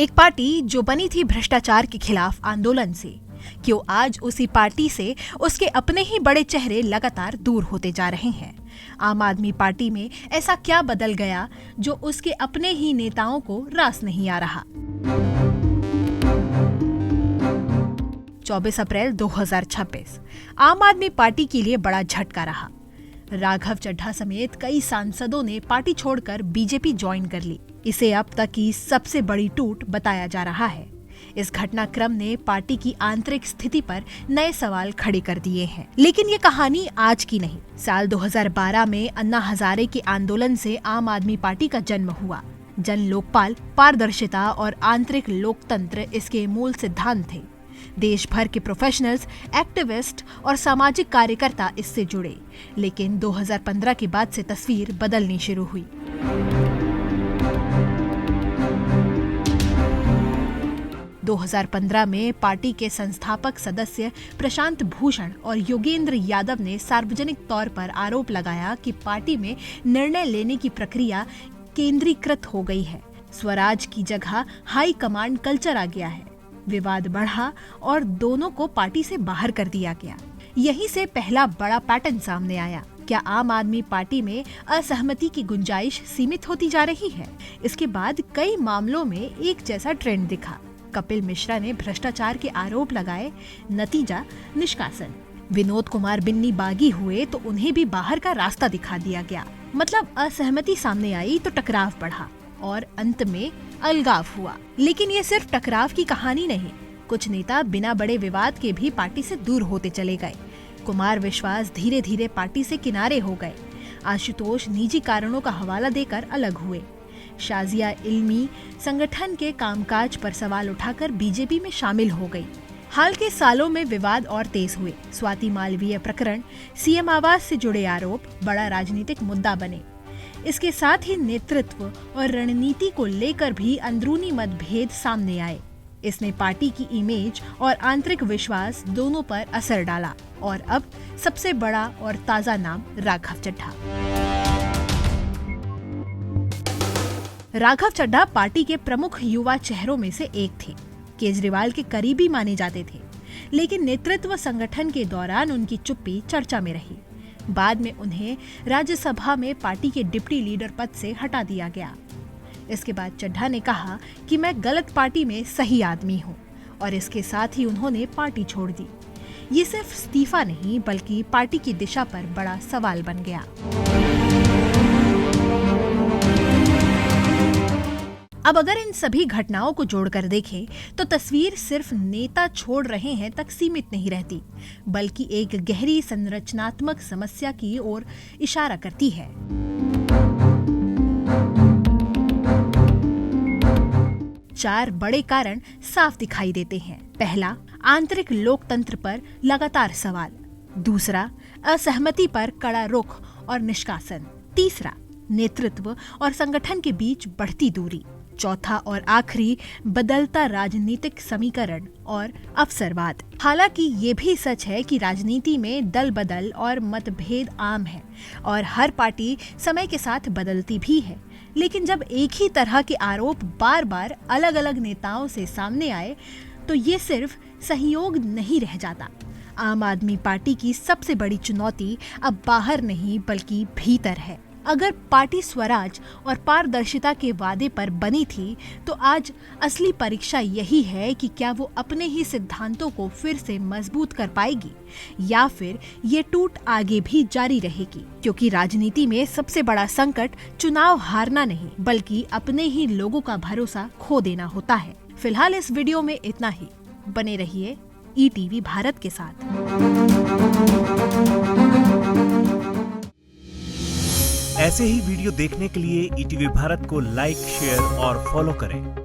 एक पार्टी जो बनी थी भ्रष्टाचार के खिलाफ आंदोलन से, क्यों आज उसी पार्टी से उसके अपने ही बड़े चेहरे लगातार दूर होते जा रहे हैं। आम आदमी पार्टी में ऐसा क्या बदल गया जो उसके अपने ही नेताओं को रास नहीं आ रहा। 24 अप्रैल 2026 आम आदमी पार्टी के लिए बड़ा झटका रहा। राघव चड्ढा समेत कई सांसदों ने पार्टी छोड़कर बीजेपी ज्वाइन कर ली। इसे अब तक की सबसे बड़ी टूट बताया जा रहा है। इस घटनाक्रम ने पार्टी की आंतरिक स्थिति पर नए सवाल खड़े कर दिए हैं। लेकिन ये कहानी आज की नहीं। साल 2012 में अन्ना हजारे के आंदोलन से आम आदमी पार्टी का जन्म हुआ। जन लोकपाल, पारदर्शिता और आंतरिक लोकतंत्र इसके मूल सिद्धांत थे। देश भर के प्रोफेशनल्स, एक्टिविस्ट और सामाजिक कार्यकर्ता इससे जुड़े। लेकिन 2015 के बाद से तस्वीर बदलनी शुरू हुई। – 2015 में पार्टी के संस्थापक सदस्य प्रशांत भूषण और योगेंद्र यादव ने सार्वजनिक तौर पर आरोप लगाया कि पार्टी में निर्णय लेने की प्रक्रिया केंद्रीकृत हो गई है। स्वराज की जगह हाई कमांड कल्चर आ गया है। विवाद बढ़ा और दोनों को पार्टी से बाहर कर दिया गया। यहीं से पहला बड़ा पैटर्न सामने आया। क्या आम आदमी पार्टी में असहमति की गुंजाइश सीमित होती जा रही है? इसके बाद कई मामलों में एक जैसा ट्रेंड दिखा। कपिल मिश्रा ने भ्रष्टाचार के आरोप लगाए, नतीजा निष्कासन। विनोद कुमार बिन्नी बागी हुए तो उन्हें भी बाहर का रास्ता दिखा दिया गया। मतलब असहमति सामने आई तो टकराव बढ़ा और अंत में अलगाव हुआ। लेकिन ये सिर्फ टकराव की कहानी नहीं। कुछ नेता बिना बड़े विवाद के भी पार्टी से दूर होते चले गए। कुमार विश्वास धीरे धीरे पार्टी से किनारे हो गए। आशुतोष निजी कारणों का हवाला देकर अलग हुए। शाजिया इल्मी संगठन के कामकाज पर सवाल उठाकर बीजेपी में शामिल हो गई। हाल के सालों में विवाद और तेज हुए। स्वाति मालवीय प्रकरण, सीएम आवास से जुड़े आरोप बड़ा राजनीतिक मुद्दा बने। इसके साथ ही नेतृत्व और रणनीति को लेकर भी अंदरूनी मतभेद सामने आए। इसने पार्टी की इमेज और आंतरिक विश्वास दोनों पर असर डाला। और अब सबसे बड़ा और ताजा नाम राघव चड्ढा। राघव चड्ढा पार्टी के प्रमुख युवा चेहरों में से एक थे। केजरीवाल के करीबी माने जाते थे। लेकिन नेतृत्व संगठन के दौरान उनकी चुप्पी चर्चा में रही। बाद में उन्हें राज्यसभा में पार्टी के डिप्टी लीडर पद से हटा दिया गया। इसके बाद चड्ढा ने कहा कि मैं गलत पार्टी में सही आदमी हूं, और इसके साथ ही उन्होंने पार्टी छोड़ दी। ये सिर्फ इस्तीफा नहीं बल्कि पार्टी की दिशा पर बड़ा सवाल बन गया। अब अगर इन सभी घटनाओं को जोड़कर देखें तो तस्वीर सिर्फ नेता छोड़ रहे हैं तक सीमित नहीं रहती, बल्कि एक गहरी संरचनात्मक समस्या की ओर इशारा करती है। चार बड़े कारण साफ दिखाई देते हैं। पहला, आंतरिक लोकतंत्र पर लगातार सवाल। दूसरा, असहमति पर कड़ा रुख और निष्कासन। तीसरा, नेतृत्व और संगठन के बीच बढ़ती दूरी। चौथा और आखिरी, बदलता राजनीतिक समीकरण और अवसरवाद। हालांकि ये भी सच है कि राजनीति में दल बदल और मतभेद आम है और हर पार्टी समय के साथ बदलती भी है। लेकिन जब एक ही तरह के आरोप बार बार अलग अलग नेताओं से सामने आए तो ये सिर्फ सहयोग नहीं रह जाता। आम आदमी पार्टी की सबसे बड़ी चुनौती अब बाहर नहीं बल्कि भीतर है। अगर पार्टी स्वराज और पारदर्शिता के वादे पर बनी थी तो आज असली परीक्षा यही है कि क्या वो अपने ही सिद्धांतों को फिर से मजबूत कर पाएगी या फिर ये टूट आगे भी जारी रहेगी। क्योंकि राजनीति में सबसे बड़ा संकट चुनाव हारना नहीं बल्कि अपने ही लोगों का भरोसा खो देना होता है। फिलहाल इस वीडियो में इतना ही। बने रहिए ईटीवी भारत के साथ। ऐसे ही वीडियो देखने के लिए ईटीवी भारत को लाइक, शेयर और फॉलो करें।